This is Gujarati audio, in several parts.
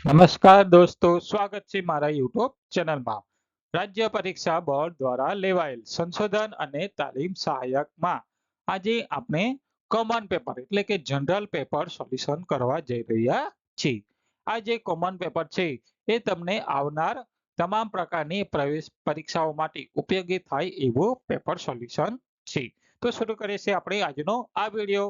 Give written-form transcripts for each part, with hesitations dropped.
નમસ્કાર દોસ્તો, સ્વાગત છે મારા યુટ્યુબ ચેનલમાં. રાજ્ય પરીક્ષા બોર્ડ દ્વારા લેવાયેલ સંશોધન અને તાલીમ સહાયકમાં આજે આપણે કોમન પેપર એટલે કે જનરલ પેપર સોલ્યુશન કરવા જઈ રહ્યા છીએ. આ જે કોમન પેપર છે એ તમને આવનાર તમામ પ્રકારની પ્રવેશ પરીક્ષાઓ માટે ઉપયોગી થાય એવું પેપર સોલ્યુશન છે. તો શરૂ કરીએ છીએ આપણે આજનો આ વિડીયો.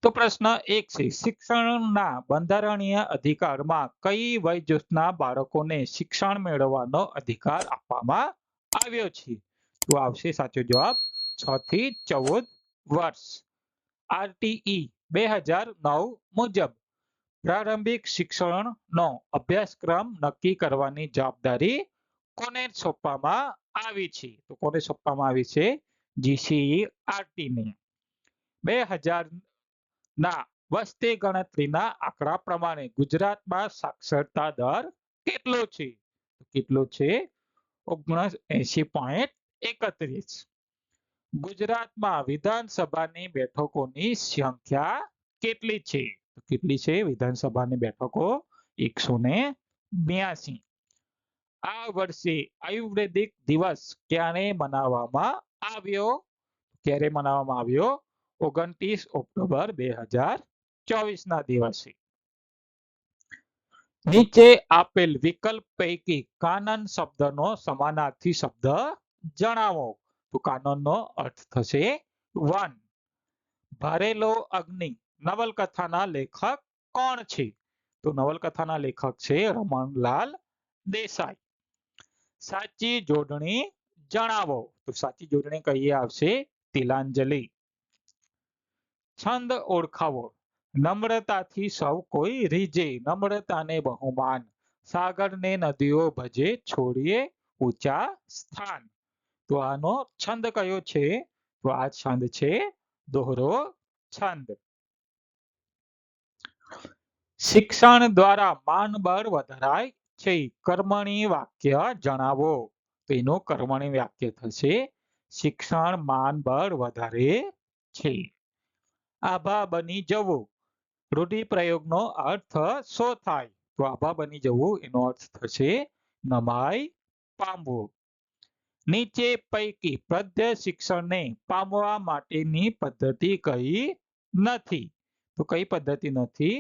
તો પ્રશ્ન 1 છે, શિક્ષણના બંધારણીય અધિકારમાં કઈ વય જૂથના બાળકોને શિક્ષણ મેળવવાનો અધિકાર આપવામાં આવ્યો છે? તો આવશે સાચો જવાબ 6 થી 14 વર્ષ. આરટીઈ 2009 મુજબ પ્રારંભિક શિક્ષણનો અભ્યાસક્રમ નક્કી કરવાની જવાબદારી કોને સોંપવામાં આવી છે? તો કોને સોંપવામાં આવી છે? જીસીઈઆરટી ને. 2000 ના વસ્તી ગણતરીના આંકડા પ્રમાણે ગુજરાતમાં સાક્ષરતા દર કેટલો છે? કેટલો છે? 79.31. ગુજરાતમાં વિધાનસભાની બેઠકોની સંખ્યા કેટલી છે? કેટલી છે વિધાનસભાની બેઠકો? 182. આ વર્ષે આયુર્વેદિક દિવસ ક્યારે મનાવવામાં આવ્યો? ક્યારે મનાવવામાં આવ્યો? 29 ઓક્ટોબર 2024 ના દિવસે. નીચે આપેલ વિકલ્પ પૈકી કાનન શબ્દનો સમાનાર્થી શબ્દ જણાવો. તો કાનનનો અર્થ થશે વન. ભરેલો અગ્નિ નવલકથાના લેખક કોણ છે? તો નવલકથાના લેખક છે રમણલાલ દેસાઈ. સાચી જોડણી જણાવો. તો સાચી જોડણી કઈ આવશે? તિલાંજલિ. છંદ ઓળખાવો. નમ્રતાથી સૌ કોઈ રીઝે, નમ્રતાને બહુમાન, સાગરને નદીઓ ભજે, છોડીએ ઊંચા સ્થાન. તો આનો છંદ કયો છે? તો આ છંદ છે દોહરો છંદ. શિક્ષણ દ્વારા માનબળ વધારાય છે. કર્મણી વાક્ય જણાવો. તો એનું કર્મણી વાક્ય થશે શિક્ષણ માનબળ વધારે છે. આભા બની જવું. રૂઢિપ્રયોગનો અર્થ શું થાય? તો આભા બની જવું એનો અર્થ થશે નમાઈ પામવું. નીચે પૈકી પદ્ય શિક્ષણને પામવા માટેની પદ્ધતિ કઈ નથી? તો કઈ પદ્ધતિ નથી?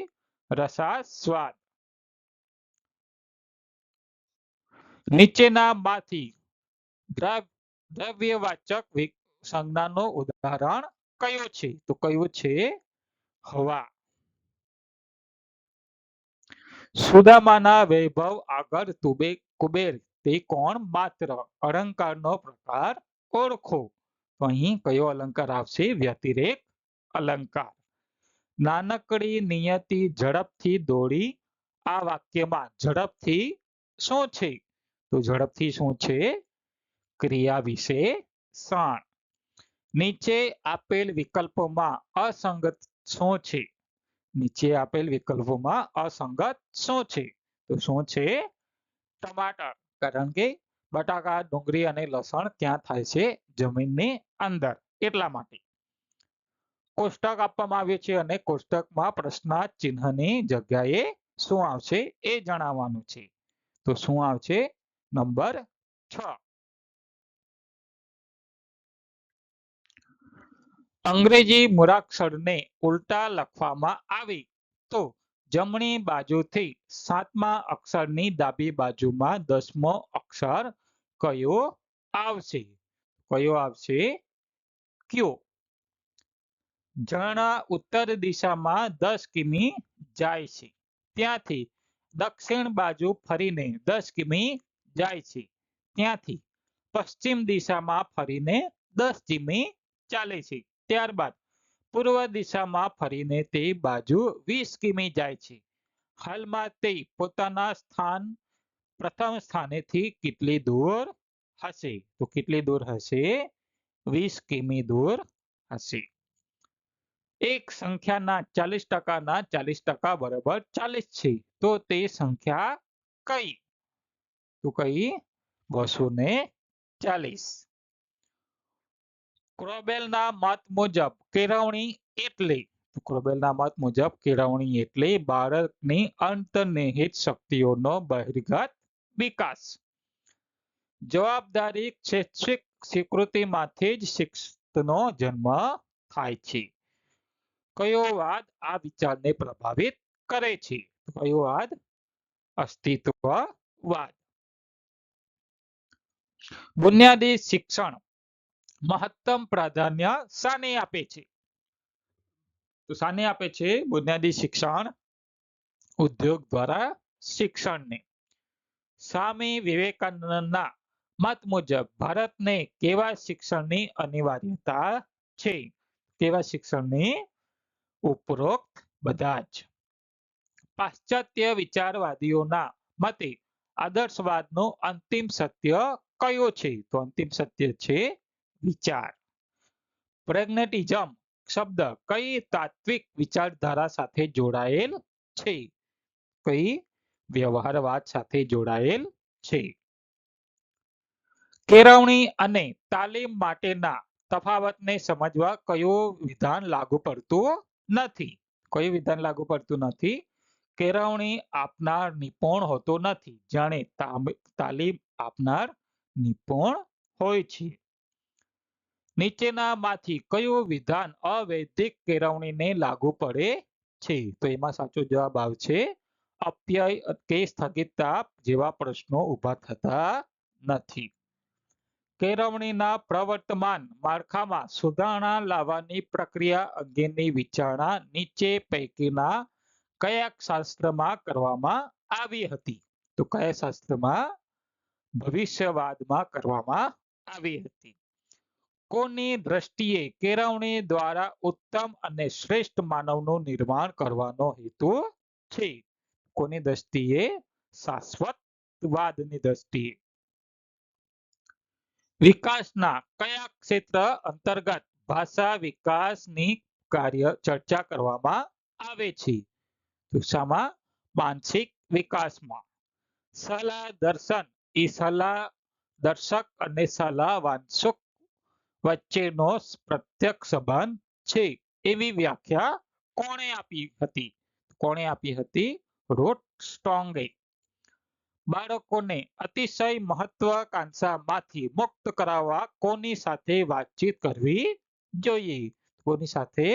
રસાસ્વાદ. નીચેનામાંથી દ્રવ્યવાચક સંજ્ઞાનું ઉદાહરણ કયું છે? તો કયું છે? હવા. સુદામાના વૈભવ આગળ કુબેર તે કોણ માત્ર? અલંકારનો પ્રકાર ઓળખો. તો અહીં કયો અલંકાર આવશે? વ્યતિરેક અલંકાર. નાનકડી નિયતિ ઝડપથી દોડી. આ વાક્યમાં ઝડપથી શું છે? તો ઝડપથી શું છે? ક્રિયા વિશેષણ. નીચે આપેલ વિકલ્પોમાં અસંગત શું છે? નીચે આપેલ વિકલ્પોમાં અસંગત શું છે? તો શું છે? ટમાટર. કારણ કે બટાકા, ડુંગળી અને લસણ ક્યાં થાય છે? જમીનની અંદર, એટલા માટે. કોષ્ટક આપવામાં આવ્યું છે અને કોષ્ટકમાં પ્રશ્નાર્થ ચિહ્નની જગ્યાએ શું આવશે એ જણાવવાનું છે. તો શું આવશે? નંબર 6. અંગ્રેજી મૂળાક્ષરને ઉલટા લખવામાં આવે તો જમણી બાજુથી 7મા અક્ષરની ડાબી બાજુમાં 10મો અક્ષર કયો આવશે? કયો આવશે? ક્યુ. ઝરણા ઉત્તર દિશામાં 10 કિમી જાય છે. ત્યાંથી દક્ષિણ બાજુ ફરીને 10 કિમી જાય છે. ત્યાંથી પશ્ચિમ દિશામાં ફરીને 10 કિમી ચાલે છે. ત્યારબાદ પૂર્વ દિશામાં ફરીને તે બાજુ 20 કિમી જાય છે. હાલમાં તે પોતાના પ્રથમ સ્થાનેથી કેટલી દૂર હશે? તો કેટલી દૂર હશે? 20 કિમી દૂર હશે. એક સંખ્યાના 40% 40% બરાબર 40 છે. તો તે સંખ્યા કઈ? તો કઈ? 240. ક્રોબેલના મત મુજબ કેળવણી એટલે? ક્રોબેલના મત મુજબ કેળવણી એટલે બાળકની અંતર્નિહિત શક્તિઓનો બહિર્ગત વિકાસ. જવાબદારી શૈક્ષિક સ્વીકૃતિમાંથી જ શિસ્તનો જન્મ થાય છે. કયો વાદ આ વિચારને પ્રભાવિત કરે છે? કયો વાદ? અસ્તિત્વવાદ. બુનિયાદી શિક્ષણ મહત્તમ પ્રાધાન્ય શાને આપે છે? તો શાને આપે છે બુનિયાદી શિક્ષણ? ઉદ્યોગ દ્વારા શિક્ષણને. સ્વામી વિવેકાનંદના મત મુજબ ભારતને કેવા શિક્ષણની અનિવાર્યતા છે? કેવા શિક્ષણની? ઉપરોક્ત બધા જ. પાશ્ચાત્ય વિચારવાદીઓના મતે આદર્શવાદનો અંતિમ સત્ય કયો છે? તો અંતિમ સત્ય છે વિચાર. પ્રેગ્નેટિઝમ શબ્દ કઈ તાત્વિક વિચારધારા સાથે જોડાયેલ છે? કઈ? વ્યવહારવાદ સાથે જોડાયેલ છે. કેળવણી અને તાલીમ માટેના તફાવતને સમજવા કયું વિધાન લાગુ પડતું નથી? કયું વિધાન લાગુ પડતું નથી? કેળવણી આપનાર નિપુણ હોતો નથી, જાણે તાલીમ આપનાર નિપુણ હોય છે. નીચેનામાંથી કયું વિધાન અવૈધિક કેળવણીને લાગુ પડે છે? તો એમાં સાચો જવાબ આવશે અપ્યય કે સ્થગિતતા જેવા પ્રશ્નો ઊભા થતા નથી. કેળવણીના પ્રવર્તમાન માળખામાં સુધારણા લાવવાની પ્રક્રિયા અંગેની વિચારણા નીચે પૈકીના કયા શાસ્ત્રમાં કરવામાં આવી હતી? તો કયા શાસ્ત્રમાં? ભવિષ્યવાદમાં કરવામાં આવી હતી. કોની દ્રષ્ટિએ કેળવણી દ્વારા ઉત્તમ અને શ્રેષ્ઠ માનવનું નિર્માણ કરવાનો હેતુ છે? કોની દ્રષ્ટિએ? શાશ્વતવાદની દ્રષ્ટિએ. વિકાસના કયા ક્ષેત્ર અંતર્ગત ભાષા વિકાસની ચર્ચા કરવામાં આવે છે? તો શામાં? માનસિક વિકાસમાં. સલાહ દર્શન એ સલાહ દર્શક અને સલાહ વાંચક વચ્ચેનો પ્રત્યક્ષ સંબંધ છે એવી વ્યાખ્યા કોણે આપી હતી? કોણે આપી હતી? રોટસ્ટ્રોંગે. બાળકોને અતિશય મહત્વાકાંક્ષામાંથી મુક્ત કરાવવા કોની સાથે વાતચીત કરવી જોઈએ? કોની સાથે?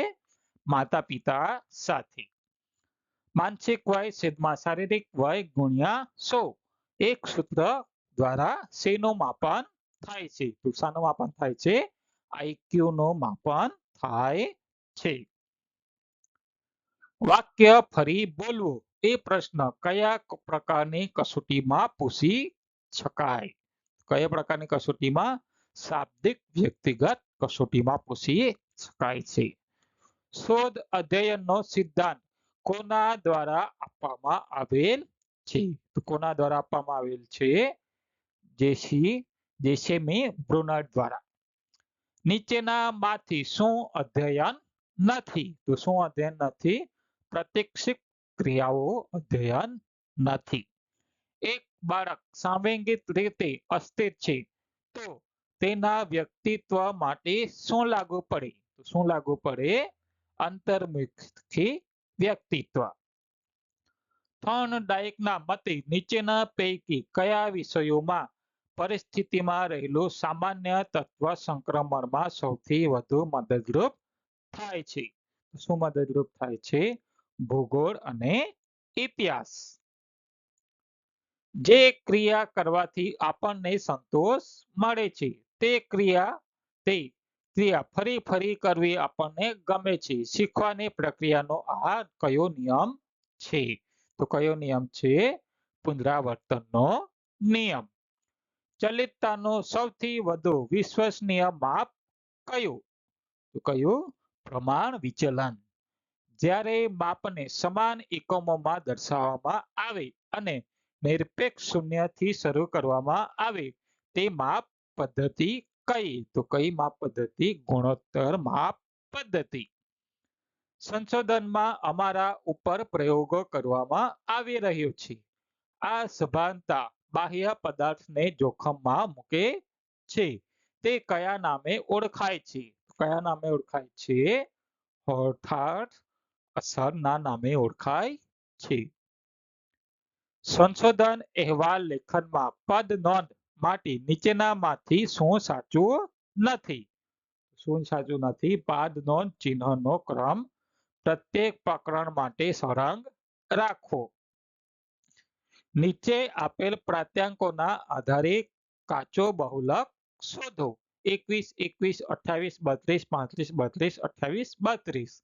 માતા પિતા સાથે. માનસિક વય છેદમાં શારીરિક વય ગુણ્યા 100. એક સૂત્ર દ્વારા શેનું માપન થાય છે? તો શાનું માપન થાય છે? IQ નું માપન થાય છે. વાક્ય ફરી બોલવું એ પ્રશ્ન કયા પ્રકારની કસોટીમાં પૂછી શકાય? કયા પ્રકારની કસોટીમાં? શાબ્દિક વ્યક્તિગત કસોટીમાં પૂછી શકાય છે. શોધ અધ્યયનનો સિદ્ધાંત કોના દ્વારા આપવામાં આવેલ છે? તો કોના દ્વારા આપવામાં આવેલ છે? જેસેમી બ્રુનર દ્વારા. નીચેનામાંથી શું અધ્યયન નથી? તો શું અધ્યયન નથી? પ્રત્યક્ષિક ક્રિયાઓ અધ્યયન નથી. એક બાળક સાંવેગિક રીતે અસ્થિર છે તો તેના વ્યક્તિત્વ માટે શું લાગુ પડે? તો શું લાગુ પડે? અંતર્મુખી વ્યક્તિત્વ. થોર્નડાઇકના મતે નીચેના પૈકી કયા વિષયોમાં પરિસ્થિતિમાં રહેલું સામાન્ય તત્વ સંક્રમણમાં સૌથી વધુ મદદરૂપ થાય છે? શું મદદરૂપ થાય છે? ભૂગોળ અને ઇતિહાસ. જે ક્રિયા કરવાથી આપણને સંતોષ મળે છે તે ક્રિયા ફરી ફરી કરવી આપણને ગમે છે. શીખવાની પ્રક્રિયાનો આ કયો નિયમ છે? તો કયો નિયમ છે? પુનરાવર્તનનો નિયમ. ચલિતતાનો સૌથી વધુ વિશ્વસનીય માપ કયું? તો કયું? પ્રમાણ વિચલન. જ્યારે માપને સમાન એકમોમાં દર્શાવવામાં આવે અને નિરપેક્ષ શૂન્યથી શરૂ કરવામાં આવે તે માપ પદ્ધતિ કઈ? તો કઈ માપ પદ્ધતિ? ગુણોત્તર માપ પદ્ધતિ. સંશોધનમાં અમારા ઉપર પ્રયોગો કરવામાં આવી રહ્યો છે. આ સભાનતા બાહ્ય પદાર્થને જોખમમાં મૂકે છે તે કયા નામે ઓળખાય છે? કયા નામે ઓળખાય છે? હોર્થાર્ડ અસરના નામે ઓળખાય છે. સંશોધન અહેવાલ લેખનમાં પદ નોંધ માટે નીચેનામાંથી શું સાચું નથી? શું સાચું નથી? પદ નોંધ ચિહ્નનો ક્રમ પ્રત્યેક પ્રકરણ માટે સળંગ રાખવો. નીચે આપેલ પ્રાત્યાંકોના આધારે કાચો બહુલક શોધો. 21, 21, 28, 32, 35, 32, 28, 32.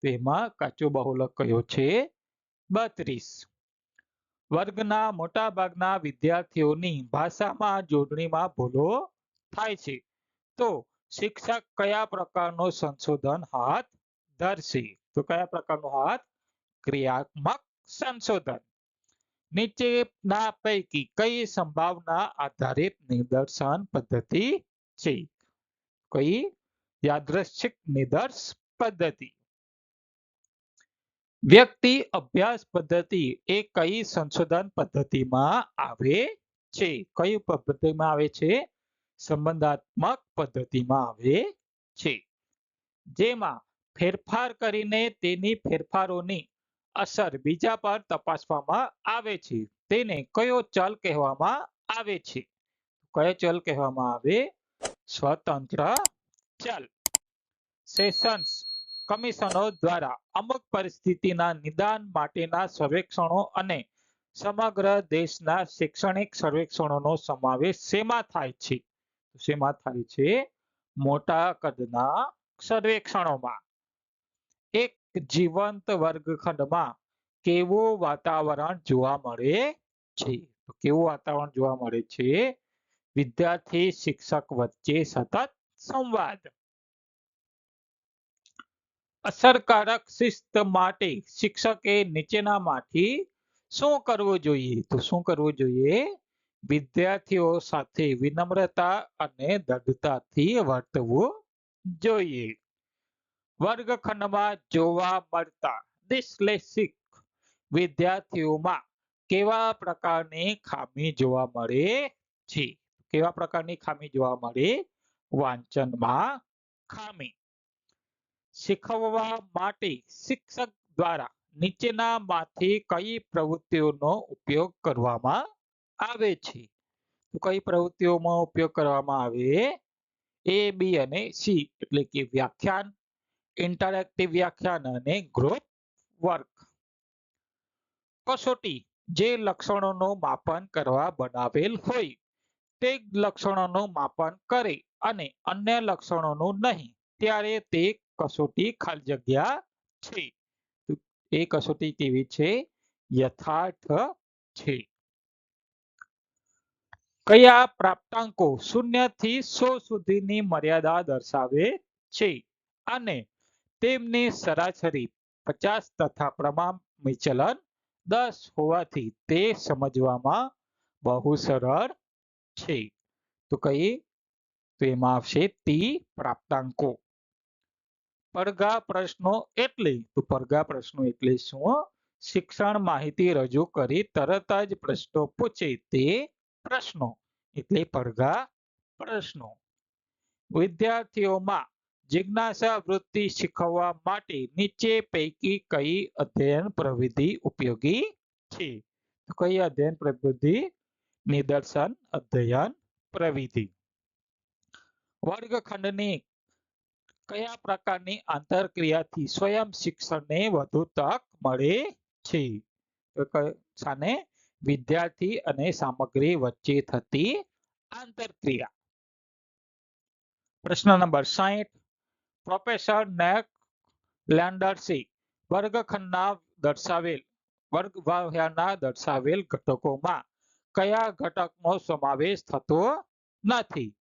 તેમાં કાચો બહુલક કયો છે? 32. વર્ગના મોટાભાગના વિદ્યાર્થીઓની ભાષામાં જોડણીમાં ભૂલો થાય છે. તો શિક્ષક કયા પ્રકારનું સંશોધન હાથ ધરશે? તો કયા પ્રકારનું હાથ? ક્રિયાત્મક સંશોધન. નીચેના પૈકી કઈ સંભાવના આધારિત નિદર્શન પદ્ધતિ છે? કઈ? યાદૃચ્છિક નિદર્શ પદ્ધતિ. વ્યક્તિ અભ્યાસ પદ્ધતિ એ કઈ સંશોધન પદ્ધતિમાં આવે છે? કઈ પદ્ધતિમાં આવે છે? સંબંધાત્મક પદ્ધતિમાં આવે છે. જેમાં ફેરફાર કરીને તેની ફેરફારોની અસર બીજા પર તપાસવામાં આવે છે. તેને કયો ચલ કહેવામાં આવે છે? કયો ચલ કહેવામાં આવે? સ્વતંત્ર ચલ. સેશન્સ કમિશનો દ્વારા અમુક પરિસ્થિતિના નિદાન માટેના સર્વેક્ષણો અને સમગ્ર દેશના શૈક્ષણિક સર્વેક્ષણોનો સમાવેશ શેમાં થાય છે? શેમાં થાય છે? મોટા કદના સર્વેક્ષણોમાં. એક જીવંત વર્ગખંડમાં કેવું વાતાવરણ જોવા મળે છે? કેવું વાતાવરણ જોવા મળે છે? વિદ્યાર્થી શિક્ષક વચ્ચે સતત સંવાદ. અસરકારક શિસ્ત માટે શિક્ષકે નીચેનામાંથી શું કરવું જોઈએ? તો શું કરવું જોઈએ? વિદ્યાર્થીઓ સાથે વિનમ્રતા અને દૃઢતાથી વર્તવું જોઈએ. વર્ગખંડમાં જોવા મળતા ડિસ્લેક્સિક વિદ્યાર્થીઓમાં કેવા પ્રકારની ખામી જોવા મળે છે? કેવા પ્રકારની ખામી જોવા મળે? વાંચનમાં ખામી. શીખવવા માટે શિક્ષક દ્વારા નીચેનામાંથી કઈ પ્રવૃત્તિઓનો ઉપયોગ કરવામાં આવે છે? તો કઈ પ્રવૃત્તિઓમાં ઉપયોગ કરવામાં આવે? A, B અને C એટલે કે વ્યાખ્યાન, ઇન્ટરેક્ટિવ વ્યાખ્યાન અને ગ્રુપ વર્ક. કસોટી જે લક્ષણોનું માપન કરવા બનાવેલ હોય તે લક્ષણોનું માપન કરે અને અન્ય લક્ષણોનું નહીં ત્યારે તે કસોટી ખાલી જગ્યા છે. એ કસોટી કેવી છે? યથાર્થ છે. કયા પ્રાપ્તાંકો 0 થી 100 સુધીની મર્યાદા દર્શાવે છે અને તેમની સરાસરી 50 તથા પ્રમાણ વિચલન 10 હોવાથી તે સમજવામાં બહુ સરળ છે? તો કઈ? તો એમાં આવશે ટી પ્રાપ્તાંકો. પડઘા પ્રશ્નો એટલે? તો પડઘા પ્રશ્નો એટલે શું? શિક્ષણ માહિતી રજૂ કરી તરત જ પ્રશ્નો પૂછે તે પ્રશ્નો એટલે પડઘા પ્રશ્નો. વિદ્યાર્થીઓમાં જિજ્ઞાસા વૃત્તિ શીખવવા માટે નીચે પૈકી કઈ અધ્યયન પ્રવિધિ ઉપયોગી છે? તો કઈ અધ્યયન પ્રવિધિ? નિદર્શન અધ્યયન પ્રવિધિ. વર્ગખંડની કયા પ્રકારની આંતરક્રિયાથી સ્વયં શિક્ષણને વધુ તક મળે છે? શાને? વિદ્યાર્થી અને સામગ્રી વચ્ચે થતી આંતરક્રિયા. પ્રશ્ન નંબર 60. પ્રોફેસર નેક લેન્ડર્સે વર્ગખંડના દર્શાવેલ ઘટકોમાં કયા ઘટકનો સમાવેશ થતો નથી?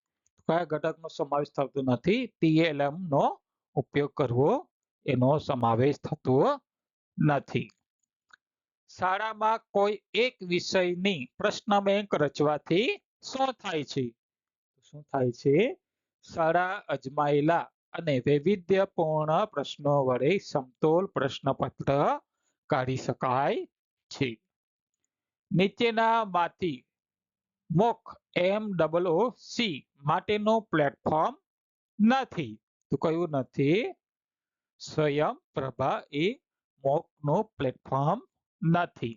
કયા ઘટકનો સમાવેશ થતો નથી? TLM નો ઉપયોગ કરવો એનો સમાવેશ થતો નથી. શાળામાં કોઈ એક વિષયની પ્રશ્ન બેંક રચવાથી શું થાય છે? શું થાય છે? શાળા અજમાયેલા અને વૈવિધ્યપૂર્ણ પ્રશ્નો વડે સમતોલ પ્રશ્નપત્ર કાઢી શકાય છે. નીચેનામાંથી MOOC માટેનું પ્લેટફોર્મ નથી? તો કયું નથી? સ્વયંપ્રભા એ મોકનું પ્લેટફોર્મ નથી.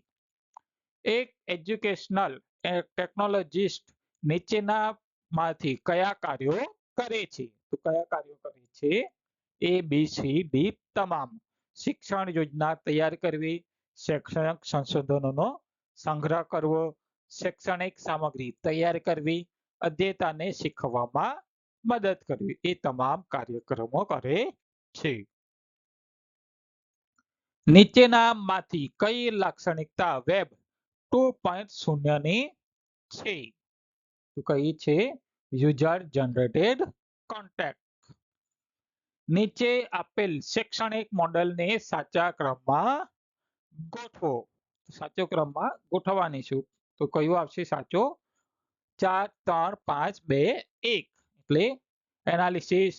એક એજ્યુકેશનલ ટેકનોલોજીસ્ટ નીચેનામાંથી કયા કાર્યો કરે છે? તો કયા કાર્યો કરે છે? એ બી સી ડી તમામ. શિક્ષણ યોજના તૈયાર કરવી, શૈક્ષણિક સંશોધનોનો સંગ્રહ કરવો, શૈક્ષણિક સામગ્રી તૈયાર કરવી, અધ્યેતાને શીખવવામાં મદદ કરવી, એ તમામ કાર્યક્રમો કરે છે. નીચેનામાંથી કઈ લાક્ષણિકતા વેબ 2.0 ની છે? તો કઈ છે? User generated content. નીચે આપેલ શૈક્ષણિક મોડેલને સાચા ક્રમમાં ગોઠવો. સાચો ક્રમમાં ગોઠવવાની છું. તો કયું આવશે સાચો? 4 3 5 2 1. એટલે એનાલિસિસ,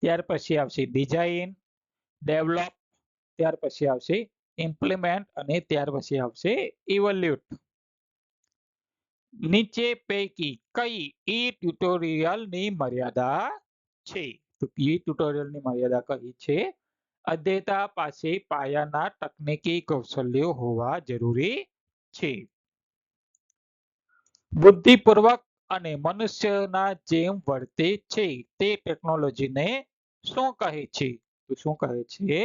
ત્યાર પછી આવશે ડિઝાઇન, ડેવલપ, ત્યાર પછી આવશે ઇમ્પ્લિમેન્ટ અને ત્યાર પછી આવશે ઇવોલ્યુટ. નીચે પૈકી કઈ ઈ ટ્યુટોરિયલની મર્યાદા છે? તો ઈ ટ્યુટોરિયલની મર્યાદા કઈ છે? અધ્યેતા પાસે પાયાના તકનીકી કૌશલ્યો હોવા જરૂરી છે. બુદ્ધિપૂર્વક અને મનુષ્યના જેમ વર્તે છે તે ટેકનોલોજીને શું કહે છે? તો શું કહે છે?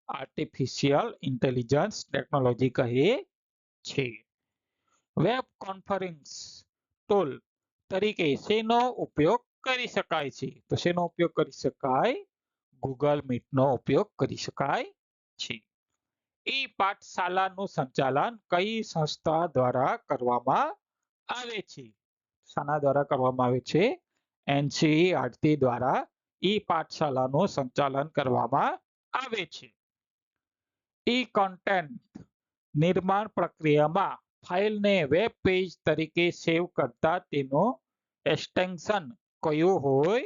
આર્ટિફિશિયલ ઇન્ટેલિજન્સ ટેકનોલોજી કહે છે. વેબ કોન્ફરન્સ ટૂલ તરીકે શેનો ઉપયોગ કરી શકાય છે? તો શેનો ઉપયોગ કરી શકાય? ગૂગલ મીટનો ઉપયોગ કરી શકાય છે. ઈ પાઠશાલાનું સંચાલન કઈ સંસ્થા દ્વારા કરવામાં આવે છે? શાના દ્વારા કરવામાં આવે છે? એનસીઈઆરટી દ્વારા ઈ પાઠશાલાનું સંચાલન કરવામાં આવે છે. ઈ કોન્ટેન્ટ નિર્માણ પ્રક્રિયામાં ફાઇલને વેબ પેજ તરીકે સેવ કરતા તેનો એક્સટેન્શન કયું હોય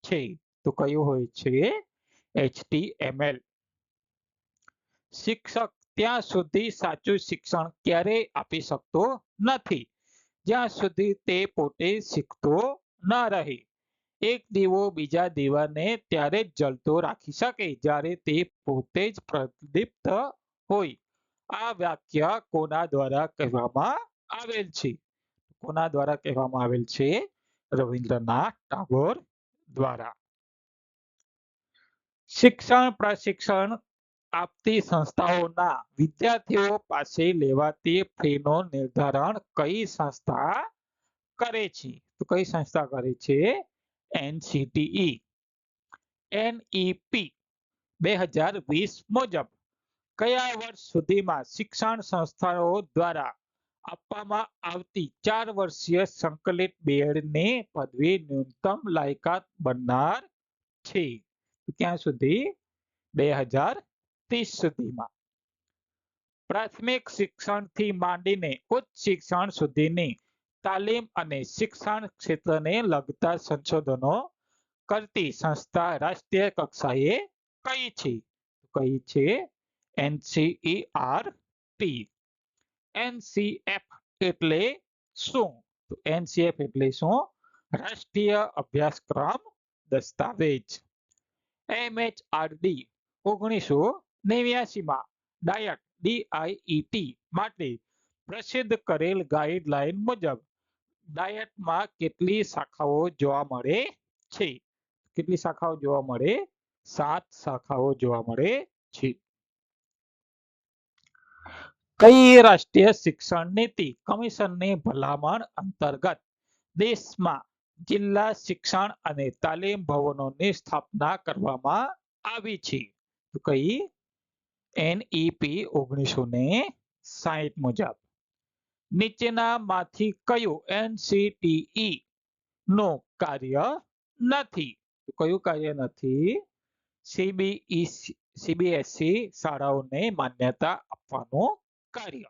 છે? તો કયું હોય છે? HTML. શિક્ષક ત્યાં સુધી સાચું શિક્ષણ ક્યારેય આપી શકતો નથી જ્યાં સુધી તે પોતે શીખતો ન રહે. એક દીવો બીજા દીવાને ત્યારે જ જલતો રાખી શકે જ્યારે તે પોતે જ પ્રદીપ્ત હોય. આ વાક્ય કોના દ્વારા કહેવામાં આવેલ છે? કોના દ્વારા કહેવામાં આવેલ છે? રવિન્દ્રનાથ ટાગોર દ્વારા. શિક્ષણ પ્રશિક્ષણ આપતી સંસ્થાઓના વિદ્યાર્થીઓ પાસે લેવાતી ફીનો નિર્ધારણ કઈ સંસ્થા કરે છે? તો કઈ સંસ્થા કરે છે? એનસીટીઈ. NEP 2020 મુજબ કયા વર્ષ સુધીમાં શિક્ષણ સંસ્થાઓ દ્વારા આપવામાં આવતી 4 વર્ષીય સંકલિત બીએડની પદવી ન્યૂનતમ લાયકાત બનનાર છે? ક્યાં સુધી? 2030 સુધીમાં. પ્રાથમિક શિક્ષણથી માંડીને ઉચ્ચ શિક્ષણ સુધીની તાલીમ અને શિક્ષણ ક્ષેત્રને લગતા સંશોધનો કરતી સંસ્થા રાષ્ટ્રીય કક્ષાએ કઈ છે? કઈ છે? NCERT. NCF એટલે શું? તો NCF એટલે શું? રાષ્ટ્રીય અભ્યાસક્રમ દસ્તાવેજ. MHRD 1989માં DIET માટે પ્રસિદ્ધ કરેલ ગાઈડલાઈન મુજબ ડાયટમાં કેટલી શાખાઓ જોવા મળે છે? કેટલી શાખાઓ જોવા મળે? 7 શાખાઓ જોવા મળે છે. કઈ રાષ્ટ્રીય શિક્ષણ નીતિ કમિશનની ભલામણ અંતર્ગત દેશમાં જિલ્લા શિક્ષણ અને તાલીમ ભવનોની સ્થાપના કરવામાં આવી છે? તો કઈ? NEP 1960 મુજબ. નીચેનામાંથી કયું NCTE નું કાર્ય નથી? તો કયું કાર્ય નથી? CBSE શાળાઓને માન્યતા આપવાનું કાર્ય.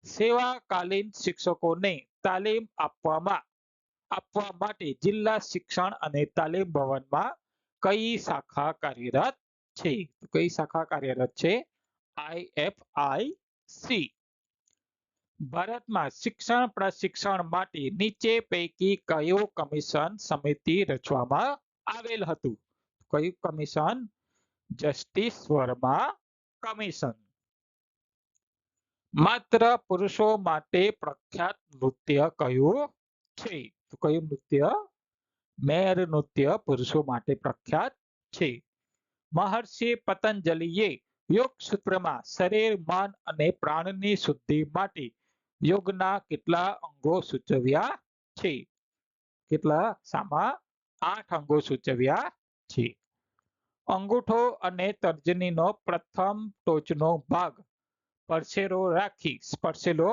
સેવાકાલીન શિક્ષકોને તાલીમ આપવા માટે જિલ્લા શિક્ષણ અને તાલીમ ભવનમાં કઈ શાખા કાર્યરત છે? કઈ શાખા કાર્યરત છે? IFIC. ભારતમાં શિક્ષણ પ્રશિક્ષણ માટે નીચે પૈકી કયું કમિશન સમિતિ રચવામાં આવેલ હતું? કયું કમિશન? Justice Verma commission. માત્ર પુરુષો માટે પ્રખ્યાત નૃત્ય કયું છે? તો કયું નૃત્ય? મેર નૃત્ય પુરુષો માટે પ્રખ્યાત છે. મહર્ષિ પતંજલિએ યોગ સૂત્રમાં શરીર, મન અને પ્રાણની શુદ્ધિ માટે યોગના કેટલા અંગો સૂચવ્યા છે? કેટલા? સામા 8 અંગો સૂચવ્યા છે. અંગૂઠો અને તર્જનીનો પ્રથમ ટોચનો ભાગ સ્પર્શેલો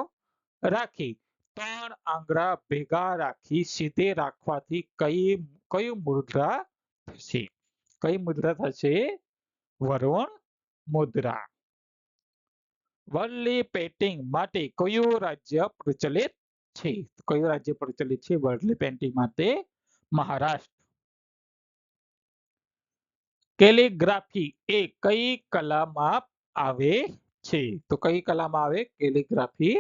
રાખી 3 આંગળા ભેગા રાખી સીધે રાખવાથી કઈ મુદ્રા થશે? કઈ મુદ્રા થશે? વરુણ મુદ્રા. વર્લી પેઇન્ટિંગ માટે કયું રાજ્ય પ્રચલિત છે? કયું રાજ્ય પ્રચલિત છે વર્લી પેઇન્ટિંગ માટે? મહારાષ્ટ્ર. કેલિગ્રાફી એ કઈ કલામાં આવે છે? તો કઈ કલામાં આવે? કેલિગ્રાફી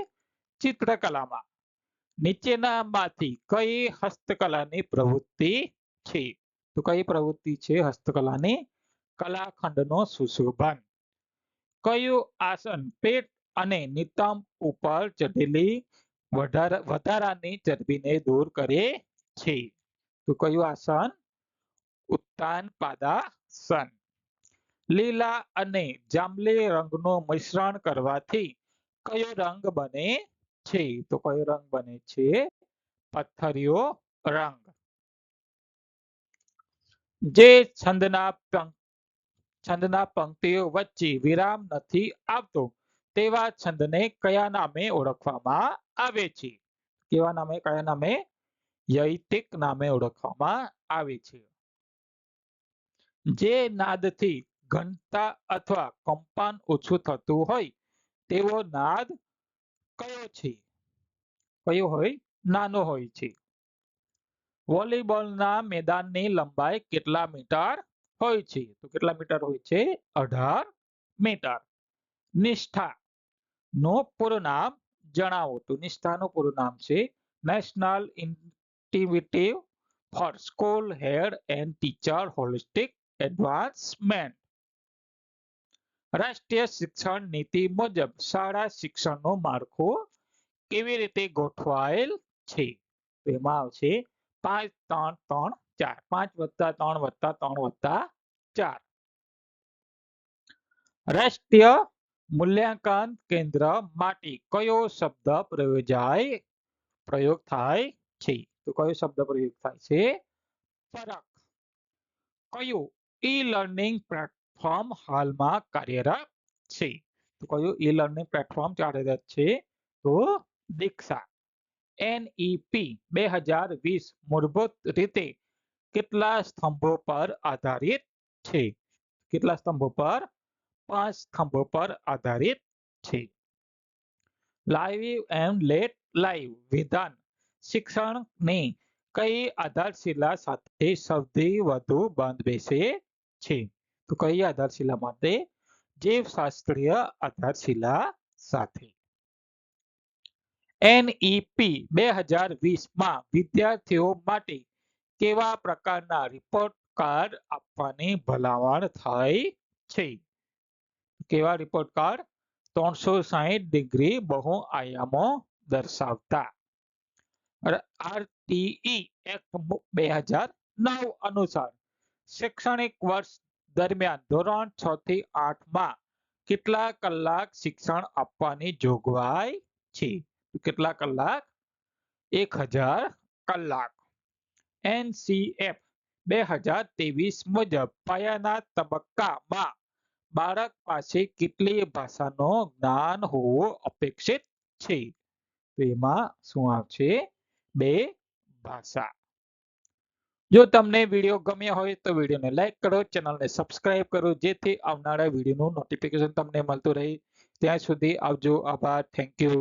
ચિત્રકલામાં. નીચેનામાંથી કઈ હસ્તકલાની પ્રવૃત્તિ છે? તો કઈ પ્રવૃત્તિ છે હસ્તકલાની? કલાખંડનો સુશોભન. કયું આસન પેટ અને નિતંબ ઉપર ચઢેલી વધારાની ચરબીને દૂર કરે છે? તો કયું આસન? ઉત્તાન પાદાસન. લીલા અને જાંબલી રંગનું મિશ્રણ કરવાથી કયો રંગ બને છે? તો કયો રંગ બને છે? પથ્થરિયો રંગ. જે છંદના પંક્તિઓ વચ્ચે વિરામ નથી આવતો તેવા છંદને કયા નામે ઓળખવામાં આવે છે? કયા નામે? યૈતિક નામે ઓળખવામાં આવે છે. જે નાદથી ઘનતા અથવા કંપન ઓછું થતું હોય તેવો નાદ કયો છે? કયો હોય? નાનો હોય છે. વોલીબોલના મેદાનની લંબાઈ કેટલા મીટર હોય છે? તો કેટલા મીટર હોય છે? 18 મીટર. નિષ્ઠા નું પૂરું નામ જણાવો. તો નિષ્ઠાનું પૂરું નામ છે national institute for school head and teacher holistic advancement. રાષ્ટ્રીય શિક્ષણ નીતિ મુજબ શાળા શિક્ષણનું માળખું કેવી રીતે ગોઠવાયેલ છે? એમાં આવશે 5-3-3-4. 5+3+3+4. રાષ્ટ્રીય મૂલ્યાંકન કેન્દ્ર માટે કયો શબ્દ પ્રયોગ થાય છે? તો કયો શબ્દ પ્રયોગ થાય છે? ફરક. કયું ઈ લર્નિંગ પ્લેટફોર્મ હાલમાં કાર્યરત છે? તો કયું ઈ લર્નિંગ પ્લેટફોર્મ કાર્યરત છે? તો દીક્ષા. NEP 2020 મૂળભૂત રીતે કેટલા સ્તંભો પર આધારિત છે? કેટલા સ્તંભો પર? 5 સ્તંભો પર આધારિત છે. લાઈવ એન્ડ લેટ લાઈવ વિધાન શિક્ષણની કઈ આધારશિલા સાથે સૌથી વધુ બંધ બેસે છે? તો કઈ આધારશિલા માટે? જીવશાસ્ત્રીય આધારશિલા સાથે. NEP 2020 માં વિદ્યાર્થીઓ માટે કેવા પ્રકારના રિપોર્ટ કાર્ડ આપવાની ભલામણ થઈ છે? કેવા રિપોર્ટ કાર્ડ? 360 ડિગ્રી બહુઆયામો દર્શાવતા. RTE એક્ટ 2009 અનુસાર શૈક્ષણિક વર્ષ દરમિયાન ધોરણ 6 થી 8 માં કેટલા કલાક શિક્ષણ આપવાની જોગવાઈ છે? કેટલા કલાક? 1000 કલાક. NCF 2023 મુજબ પાયાના તબક્કામાં બાળક પાસે કેટલી ભાષાનું જ્ઞાન હોવું અપેક્ષિત છે? તો એમાં શું આવશે? 2 ભાષા. જો તમને વિડીયો ગમ્યો હોય તો વિડીયોને લાઈક કરો, ચેનલને સબસ્ક્રાઇબ કરો જેથી આવનારા વિડીયોનું નોટિફિકેશન તમને મળતું રહે. ત્યાં સુધી આવજો. આભાર. Thank you.